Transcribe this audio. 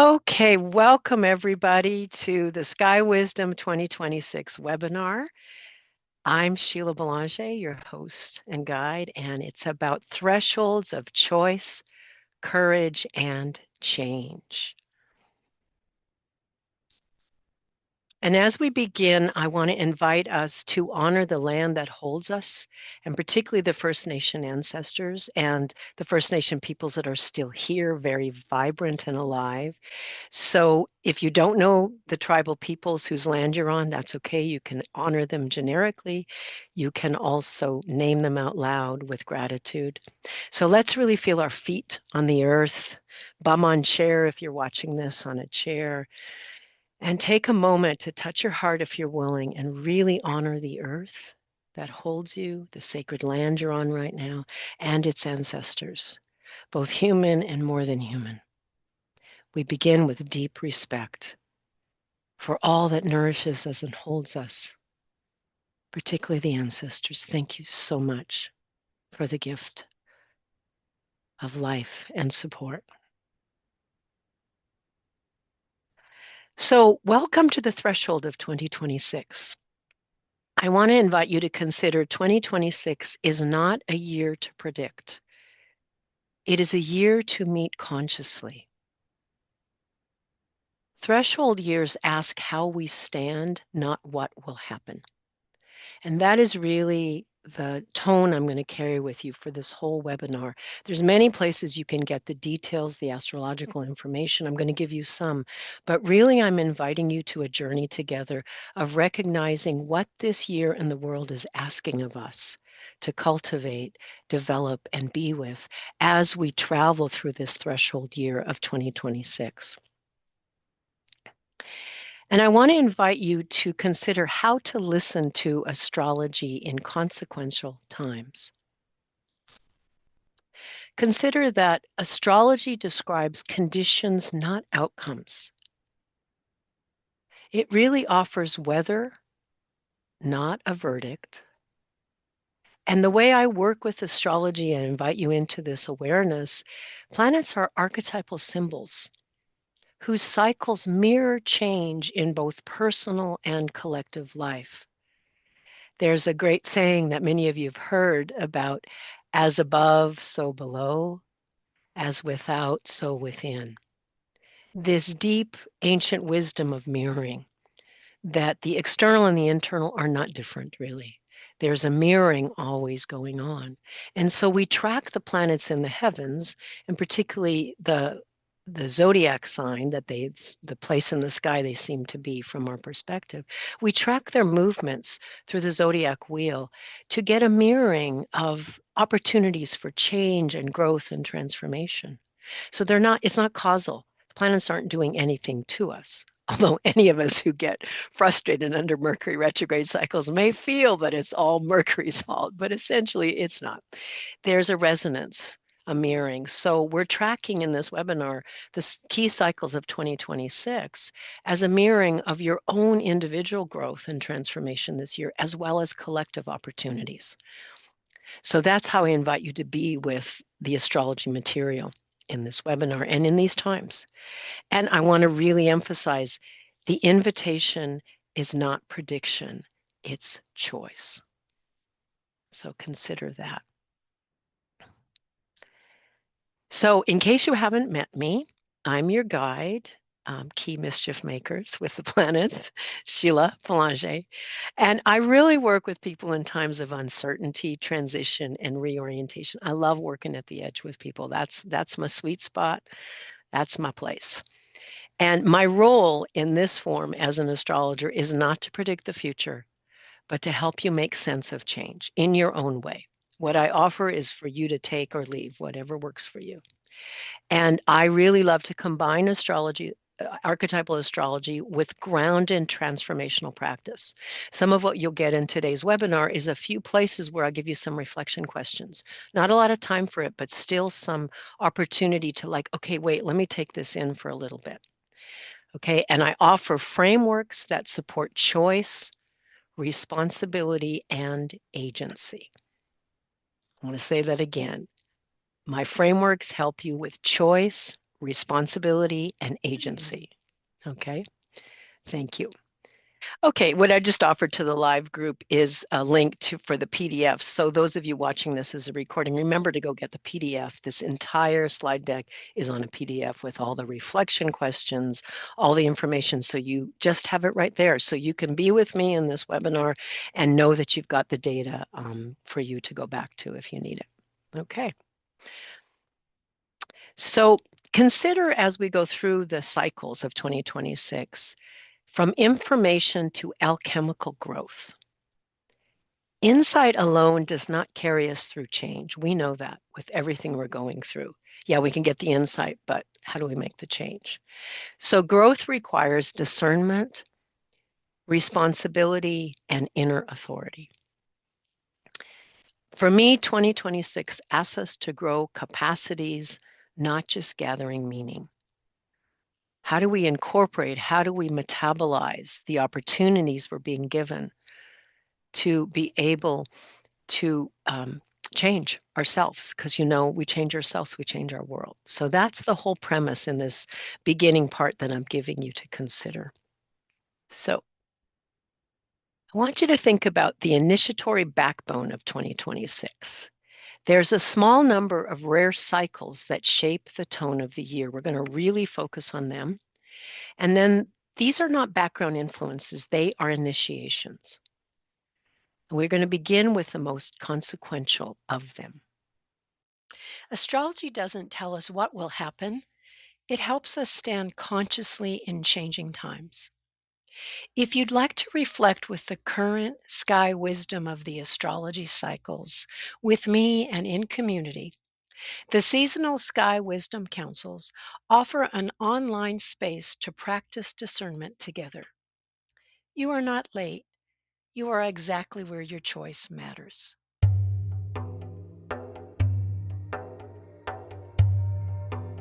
Okay, welcome everybody to the Sky Wisdom 2026 webinar. I'm Sheila Belanger, your host and guide, and it's about thresholds of choice, courage, and change. And as we begin, I want to invite us to honor the land that holds us, and particularly the First Nation ancestors and the First Nation peoples that are still here, very vibrant and alive. So if you don't know the tribal peoples whose land you're on, that's okay. You can honor them generically. You can also name them out loud with gratitude. So let's really feel our feet on the earth, bum on chair if you're watching this on a chair, and take a moment to touch your heart if you're willing and really honor the earth that holds you, the sacred land you're on right now, and its ancestors, both human and more than human. We begin with deep respect for all that nourishes us and holds us, particularly the ancestors. Thank you so much for the gift of life and support. So, welcome to the threshold of 2026. I want to invite you to consider 2026 is not a year to predict. It is a year to meet consciously. Threshold years ask how we stand, not what will happen. And that is really the tone I'm going to carry with you for this whole webinar. There's many places you can get the details, the astrological information. I'm going to give you some, but really I'm inviting you to a journey together of recognizing what this year in the world is asking of us to cultivate, develop, and be with as we travel through this threshold year of 2026. And I want to invite you to consider how to listen to astrology in consequential times. Consider that astrology describes conditions, not outcomes. It really offers weather, not a verdict. And the way I work with astrology and invite you into this awareness, planets are archetypal symbols whose cycles mirror change in both personal and collective life. There's a great saying that many of you have heard about as above, so below, as without, so within. This deep ancient wisdom of mirroring, that the external and the internal are not different, really. There's a mirroring always going on. And so we track the planets in the heavens, and particularly the zodiac sign that the place in the sky they seem to be from our perspective. We track their movements through the zodiac wheel to get a mirroring of opportunities for change and growth and transformation. So it's not causal. The planets aren't doing anything to us. Although any of us who get frustrated under Mercury retrograde cycles may feel that it's all Mercury's fault, but essentially it's not. There's a resonance, a mirroring. So we're tracking in this webinar the key cycles of 2026 as a mirroring of your own individual growth and transformation this year, as well as collective opportunities. So that's how I invite you to be with the astrology material in this webinar and in these times. And I want to really emphasize the invitation is not prediction, it's choice. So consider that. So in case you haven't met me, I'm your guide, Key Mischief Makers with the planets, Sheila Belanger. And I really work with people in times of uncertainty, transition, and reorientation. I love working at the edge with people. That's my sweet spot. That's my place. And my role in this form as an astrologer is not to predict the future, but to help you make sense of change in your own way. What I offer is for you to take or leave, whatever works for you. And I really love to combine astrology, archetypal astrology, with ground and transformational practice. Some of what you'll get in today's webinar is a few places where I'll give you some reflection questions. Not a lot of time for it, but still some opportunity to okay, wait, let me take this in for a little bit. Okay, and I offer frameworks that support choice, responsibility, and agency. I want to say that again. My frameworks help you with choice, responsibility, and Hmm. agency. Okay, thank you. Okay, what I just offered to the live group is a link to for the PDF. So those of you watching this as a recording, remember to go get the PDF. This entire slide deck is on a PDF with all the reflection questions, all the information. So you just have it right there. So you can be with me in this webinar and know that you've got the data for you to go back to if you need it. Okay. So consider as we go through the cycles of 2026, from information to alchemical growth. Insight alone does not carry us through change. We know that with everything we're going through. Yeah, we can get the insight, but how do we make the change? So, growth requires discernment, responsibility, and inner authority. For me, 2026 asks us to grow capacities, not just gathering meaning. How do we incorporate, how do we metabolize the opportunities we're being given to be able to change ourselves? Because we change ourselves, we change our world. So that's the whole premise in this beginning part that I'm giving you to consider. So I want you to think about the initiatory backbone of 2026. There's a small number of rare cycles that shape the tone of the year. We're going to really focus on them. And then these are not background influences, they are initiations. And we're going to begin with the most consequential of them. Astrology doesn't tell us what will happen. It helps us stand consciously in changing times. If you'd like to reflect with the current sky wisdom of the astrology cycles with me and in community, the Seasonal Sky Wisdom Councils offer an online space to practice discernment together. You are not late. You are exactly where your choice matters.